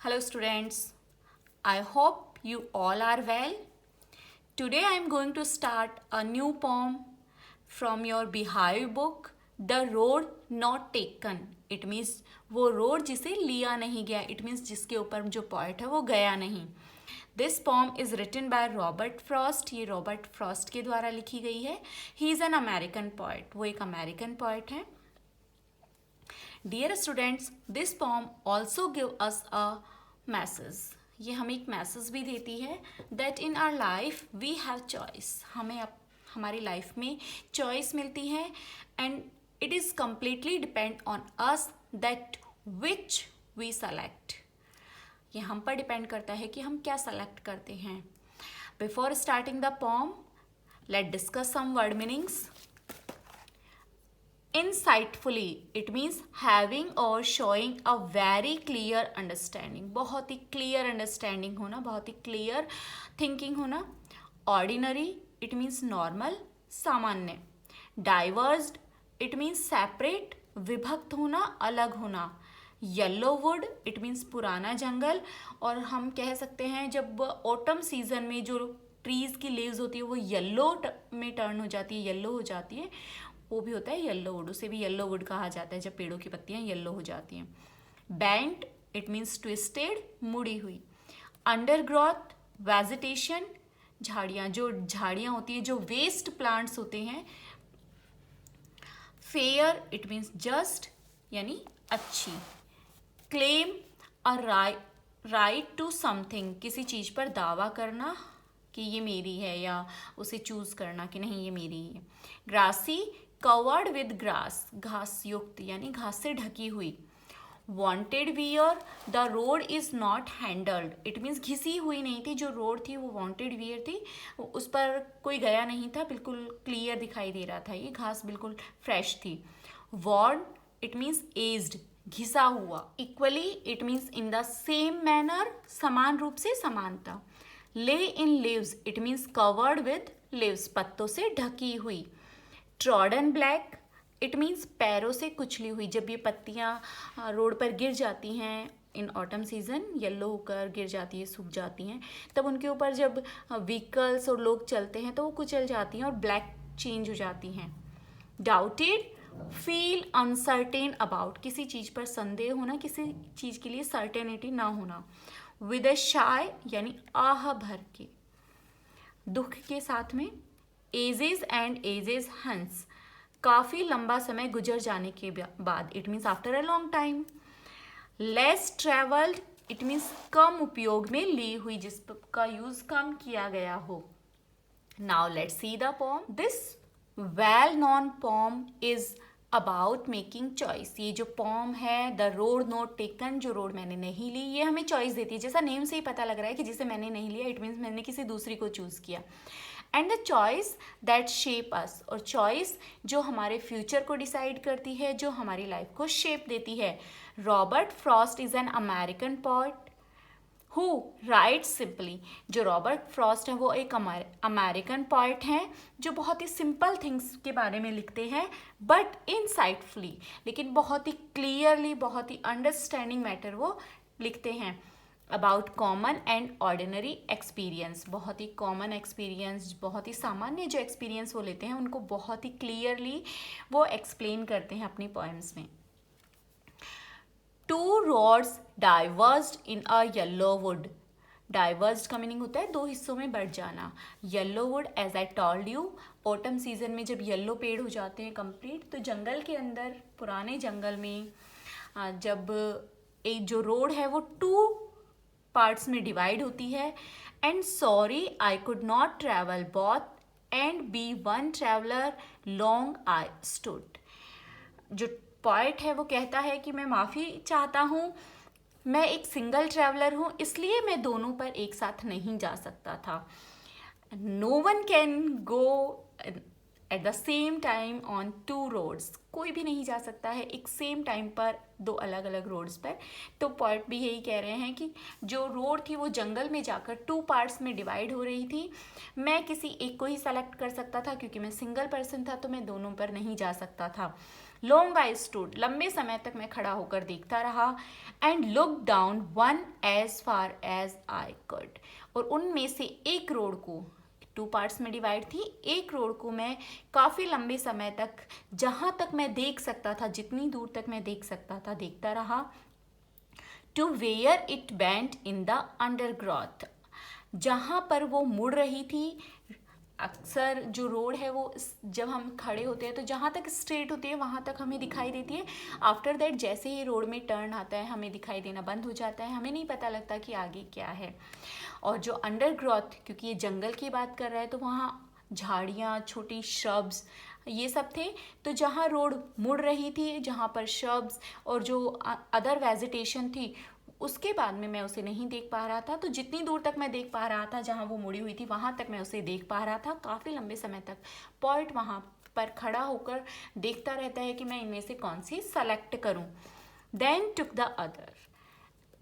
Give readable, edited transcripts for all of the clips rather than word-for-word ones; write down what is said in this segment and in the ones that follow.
Hello students, I hope you all are well. Today I am going to start a new poem from your Beehive book, The Road Not Taken. It means वो road जिसे लिया नहीं गया. It means जिसके ऊपर जो poet है वो गया नहीं. This poem is written by Robert Frost. ये रॉबर्ट फ्रॉस्ट के द्वारा लिखी गई है. He is an American poet. वो एक अमेरिकन पोएट है. Dear students, this poem also give us a message. ये हमें एक मैसेज भी देती है that in our life we have choice. हमें हमारी लाइफ में चॉइस मिलती है and it is completely depend on us that which we select. ये हम पर डिपेंड करता है कि हम क्या सेलेक्ट करते हैं. Before starting the poem, let discuss some word meanings. Insightfully, it means having or showing a very clear understanding. बहुत ही clear understanding होना, बहुत ही clear thinking होना. Ordinary, it means normal, सामान्य. Diverged, it means separate, विभक्त होना, अलग होना. Yellow would, it means पुराना जंगल. और हम कह सकते हैं जब ऑटम सीजन में जो ट्रीज की लीव्स होती है वो येलो में टर्न हो जाती है, येलो हो जाती है, वो भी होता है येलो वुड. उसे भी येलो वुड कहा जाता है जब पेड़ों की पत्तियां येलो हो जाती हैं. बेंट, इट मीन्स ट्विस्टेड, मुड़ी हुई. अंडरग्रोथ, वेजिटेशन, झाड़ियाँ, जो झाड़ियाँ होती है, जो वेस्ट प्लांट्स होते हैं. फेयर, इट मीन्स जस्ट, यानी अच्छी. Claim, a right to something, किसी चीज़ पर दावा करना कि ये मेरी है, या उसे चूज करना कि नहीं ये मेरी है. ग्रासी, कवर्ड विद ग्रास, घास युक्त यानी घास से ढकी हुई. Wanted wear, the road is not handled, it means घिसी हुई नहीं थी. जो रोड थी वो वॉन्टेड वियर थी, उस पर कोई गया नहीं था, बिल्कुल क्लियर दिखाई दे रहा था, ये घास बिल्कुल फ्रेश थी. वॉर्न, इट मीन्स एज्ड, घिसा हुआ. Equally, it means in the same manner, समान रूप से, समानता. ले in leaves, it means covered with leaves, पत्तों से ढकी हुई. ट्रॉडन ब्लैक, इट मीन्स पैरों से कुचली हुई. जब ये पत्तियाँ रोड पर गिर जाती हैं इन ऑटम सीजन, येलो होकर गिर जाती है, सूख जाती हैं, तब उनके ऊपर जब व्हीकल्स और लोग चलते हैं तो वो कुचल जाती हैं और ब्लैक चेंज हो जाती हैं. डाउटेड, फील अनसर्टेन अबाउट, किसी चीज़ पर संदेह होना, किसी चीज़ के लिए सर्टेनिटी ना होना. विद ए शाय, यानी आह भर के, दुख के साथ में. एजेस एंड एजेस हंस, काफ़ी लंबा समय गुजर जाने के बाद, it means after a long time. Less travelled, it means कम उपयोग में ली हुई, जिसका यूज कम किया गया हो. Now let's see the poem. This well known poem is about making choice. ये जो पोम है द रोड नॉट टेकन, जो रोड मैंने नहीं ली, ये हमें चॉइस देती है. जैसा नेम से ही पता लग रहा है कि जिसे मैंने नहीं लिया, इट मीन्स मैंने किसी दूसरी को चूज़ किया. And the choice that shape us, और चॉइस जो हमारे फ्यूचर को डिसाइड करती है, जो हमारी लाइफ को शेप देती है. Robert Frost is an American poet who right simply. जो रॉबर्ट फ्रॉस्ट है वो एक अमेरिकन पोएट हैं जो बहुत ही सिंपल थिंग्स के बारे में लिखते हैं, बट इनसाइटफुली, लेकिन बहुत ही क्लियरली, बहुत ही अंडरस्टैंडिंग मैटर वो लिखते हैं. About common and ordinary experience, बहुत ही कॉमन एक्सपीरियंस, बहुत ही सामान्य जो एक्सपीरियंस वो लेते हैं उनको बहुत ही क्लियरली वो एक्सप्लेन करते हैं अपनी पोएम्स में. Two roads diverged in a yellow wood. Diverged का मीनिंग होता है दो हिस्सों में बढ़ जाना. Yellow wood, as I told you, autumn season में जब येलो पेड़ हो जाते हैं कंप्लीट, तो जंगल के अंदर, पुराने जंगल में जब एक जो रोड है वो टू पार्ट्स में डिवाइड होती है. And sorry I could not travel both and be one traveller long I stood. जो पॉइंट है वो कहता है कि मैं माफ़ी चाहता हूँ, मैं एक सिंगल ट्रैवलर हूँ, इसलिए मैं दोनों पर एक साथ नहीं जा सकता था. No one can go at the same time on two roads. कोई भी नहीं जा सकता है एक सेम टाइम पर दो अलग अलग रोड्स पर. तो पॉइंट भी यही कह रहे हैं कि जो रोड थी वो जंगल में जाकर टू पार्ट्स में डिवाइड हो रही थी. मैं किसी एक को ही सेलेक्ट कर सकता था क्योंकि मैं सिंगल पर्सन था, तो मैं दोनों पर नहीं जा सकता था. लॉन्ग आई स्टूड, लंबे समय तक मैं खड़ा होकर देखता रहा, and look down one as far as I could, और उनमें से एक रोड को, टू पार्ट्स में डिवाइड थी, एक रोड को मैं काफ़ी लंबे समय तक, जहाँ तक मैं देख सकता था, जितनी दूर तक मैं देख सकता था, देखता रहा। To where it bent in the undergrowth, जहाँ पर वो मुड़ रही थी। अक्सर जो रोड है वो जब हम खड़े होते हैं तो जहाँ तक स्ट्रेट होती है वहाँ तक हमें दिखाई देती है। आफ्टर दैट जैसे ही रोड में टर्न आता है हमें दिखाई देना बंद हो जाता है, हमें नहीं पता लगता कि आगे क्या है। और जो अंडरग्रोथ, क्योंकि ये जंगल की बात कर रहा है तो वहाँ झाड़ियाँ, छोटी श्रब्स, ये सब थे। तो जहाँ रोड मुड़ रही थी, जहाँ पर श्रब्स और जो अदर वेजिटेशन थी, उसके बाद में मैं उसे नहीं देख पा रहा था। तो जितनी दूर तक मैं देख पा रहा था, जहाँ वो मुड़ी हुई थी वहाँ तक मैं उसे देख पा रहा था। काफ़ी लंबे समय तक पॉइंट वहाँ पर खड़ा होकर देखता रहता है कि मैं इनमें से कौन सी सेलेक्ट करूँ। Then took the other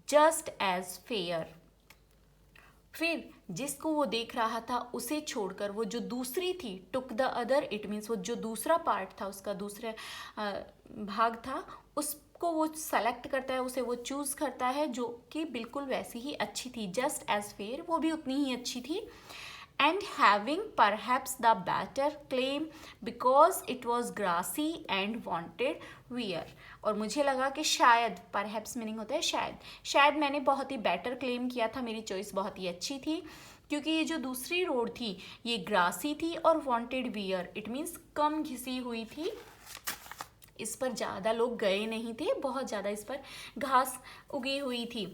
just as fair, फिर जिसको वो देख रहा था उसे छोड़कर वो जो दूसरी थी, टुक द अदर, इट मीन्स वो जो दूसरा पार्ट था, उसका दूसरा भाग था, उसको वो सेलेक्ट करता है, उसे वो चूज़ करता है, जो कि बिल्कुल वैसी ही अच्छी थी, जस्ट एज फेयर, वो भी उतनी ही अच्छी थी। And having perhaps the better claim because it was grassy and wanted wear, और मुझे लगा कि शायद, परहैप्स मीनिंग होता है शायद मैंने बहुत ही बेटर क्लेम किया था, मेरी चॉइस बहुत ही अच्छी थी, क्योंकि ये जो दूसरी रोड थी ये ग्रासी थी और वॉन्टेड वियर, इट मीन्स कम घिसी हुई थी, इस पर ज़्यादा लोग गए नहीं थे, बहुत ज़्यादा इस पर घास उगी हुई थी।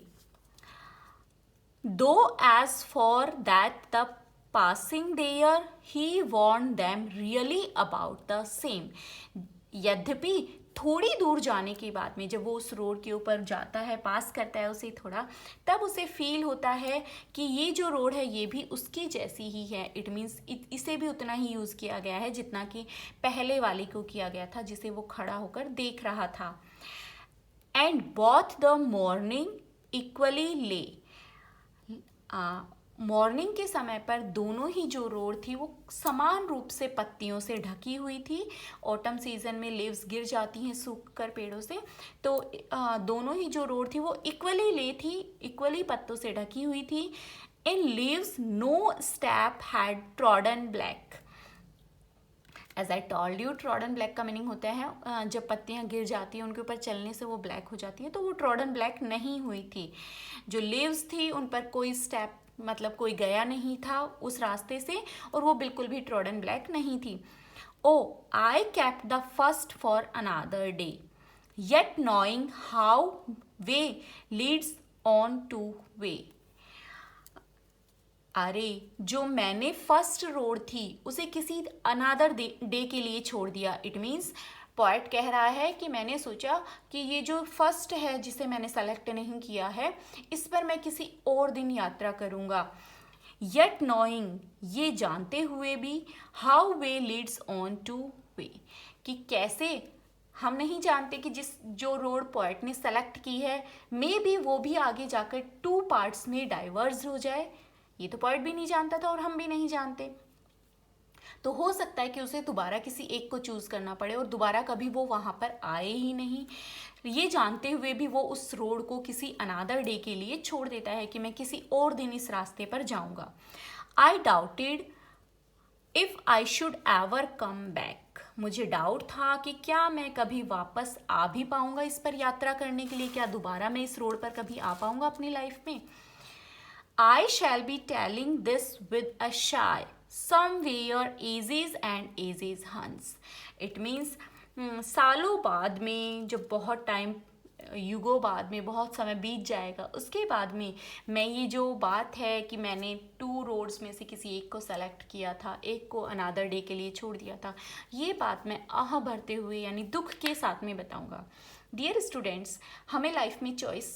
Though as for that the passing there he warned them really about the same, यद्यपि थोड़ी दूर जाने के बाद में जब वो उस रोड के ऊपर जाता है, पास करता है उसे थोड़ा, तब उसे फील होता है कि ये जो रोड है ये भी उसकी जैसी ही है। इट मीन्स इसे भी उतना ही यूज़ किया गया है जितना कि पहले वाले को किया गया था, जिसे वो खड़ा होकर देख रहा था। And both the morning equally ले, मॉर्निंग के समय पर दोनों ही जो रोड थी वो समान रूप से पत्तियों से ढकी हुई थी। ऑटम सीजन में लीव्स गिर जाती हैं सूख कर पेड़ों से, तो दोनों ही जो रोड थी वो इक्वली ले थी, इक्वली पत्तों से ढकी हुई थी। In leaves no step had trodden black, as I told you, trodden black का मीनिंग होता है जब पत्तियां गिर जाती हैं उनके ऊपर चलने से वो ब्लैक हो जाती है, तो वो ट्रॉडन ब्लैक नहीं हुई थी। जो लीव्स थी उन पर कोई स्टेप, मतलब कोई गया नहीं था उस रास्ते से, और वो बिल्कुल भी ट्रॉडन ब्लैक नहीं थी। Oh I kept the first for another day yet knowing how way leads on to way, अरे जो मैंने फर्स्ट रोड थी उसे किसी अनादर डे के लिए छोड़ दिया। इट मीन्स पॉइंट कह रहा है कि मैंने सोचा कि ये जो फर्स्ट है जिसे मैंने सेलेक्ट नहीं किया है, इस पर मैं किसी और दिन यात्रा करूँगा। येट नोइंग, ये जानते हुए भी, how way leads on to वे, कि कैसे, हम नहीं जानते कि जो रोड पॉइंट ने सेलेक्ट की है मे बी वो भी आगे जाकर टू पार्ट्स में डाइवर्स हो जाए। ये तो पॉइंट भी नहीं जानता था और हम भी नहीं जानते, तो हो सकता है कि उसे दोबारा किसी एक को चूज़ करना पड़े और दोबारा कभी वो वहाँ पर आए ही नहीं। ये जानते हुए भी वो उस रोड को किसी अनादर डे के लिए छोड़ देता है कि मैं किसी और दिन इस रास्ते पर जाऊँगा। आई doubted if I should ever come back, मुझे डाउट था कि क्या मैं कभी वापस आ भी पाऊँगा इस पर यात्रा करने के लिए, क्या दोबारा मैं इस रोड पर कभी आ पाऊँगा अपनी लाइफ में। I shall be telling this with a shy, somewhere ages and ages hence. It means सालों बाद में, जब बहुत टाइम, युगों बाद में, बहुत समय बीत जाएगा, उसके बाद में मैं ये जो बात है कि मैंने टू रोड्स में से किसी एक को सेलेक्ट किया था, एक को अनादर डे के लिए छोड़ दिया था, ये बात मैं आह भरते हुए यानी दुख के साथ में बताऊंगा। डियर स्टूडेंट्स, हमें लाइफ में चॉइस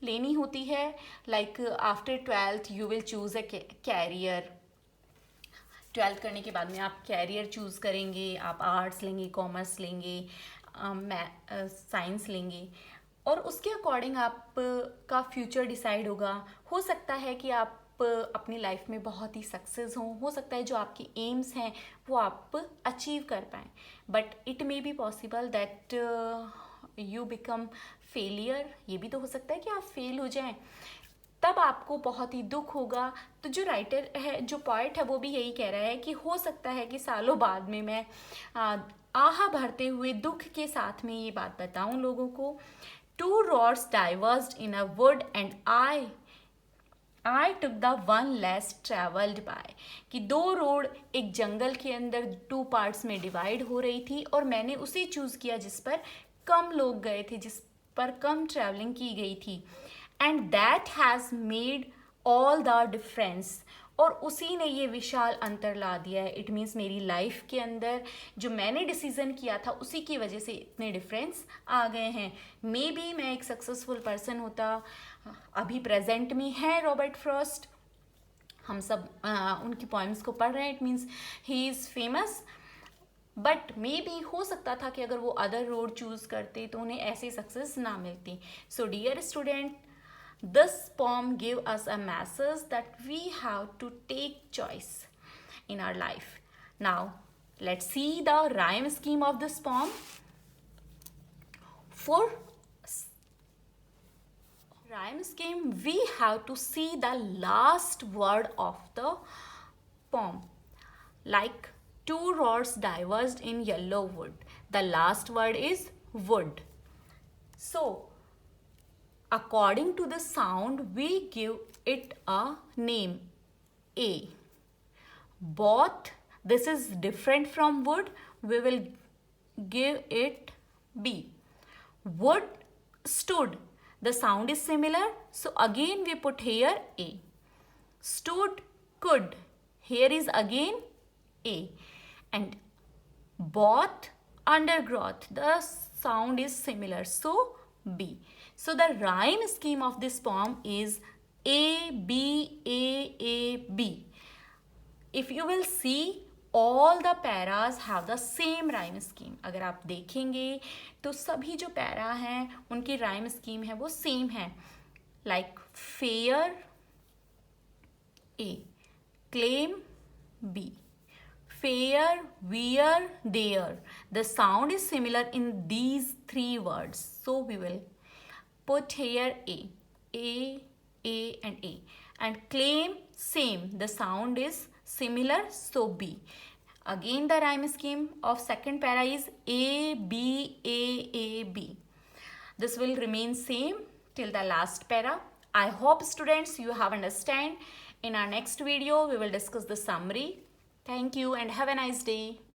लेनी होती है। Like after 12th you will choose a career, 12th करने के बाद में आप कैरियर चूज़ करेंगे, आप आर्ट्स लेंगे, कॉमर्स लेंगे, साइंस लेंगे, और उसके अकॉर्डिंग आपका फ्यूचर डिसाइड होगा। हो सकता है कि आप अपनी लाइफ में बहुत ही सक्सेस हो सकता है जो आपके एम्स हैं वो आप अचीव कर पाएँ, but it may be possible that you become failure. ये भी तो हो सकता है कि आप फेल हो जाएं, तब आपको बहुत ही दुख होगा। तो जो राइटर है, जो पोएट है, वो भी यही कह रहा है कि हो सकता है कि सालों बाद में मैं आह भरते हुए दुख के साथ में ये बात बताऊं लोगों को। Two roads diverged in a wood and I took the one less traveled by, कि दो रोड एक जंगल के अंदर टू पार्ट्स में डिवाइड हो रही थी और मैंने उसे चूज किया जिस पर कम लोग गए थे, जिस पर कम ट्रैवलिंग की गई थी। And that has made all the difference, और उसी ने ये विशाल अंतर ला दिया है। इट मीन्स मेरी लाइफ के अंदर जो मैंने डिसीजन किया था उसी की वजह से इतने डिफरेंस आ गए हैं। मे बी मैं एक सक्सेसफुल पर्सन होता, अभी प्रेजेंट में है रॉबर्ट फ्रॉस्ट, हम सब उनकी पोएम्स को पढ़ रहे हैं, it means he is famous, but may be हो सकता था कि अगर वो अदर रोड चूज करते तो उन्हें ऐसी सक्सेस ना मिलती। So dear student, this poem give us a message that we have to take choice in our life. Now let's see the rhyme scheme of this poem. For rhyme scheme we have to see the last word of the poem. Like two roads diverged in yellow wood, the last word is wood. So according to the sound, we give it a name, A. Both, this is different from wood, we will give it B. Wood stood, the sound is similar, so again we put here A. Stood could, here is again A. And both undergrowth, the sound is similar, so B. So the rhyme scheme of this poem is A, B, A, B. If you will see, all the paras have the same rhyme scheme. अगर आप देखेंगे तो सभी जो para हैं उनकी rhyme scheme है वो same है. Like fair, A. Claim, B. Fair, wear, there. The sound is similar in these three words. So we will put here A, and A. And claim, same. The sound is similar, so B. Again the rhyme scheme of second para is A, B, A, B. This will remain same till the last para. I hope students you have understand. In our next video we will discuss the summary. Thank you and have a nice day.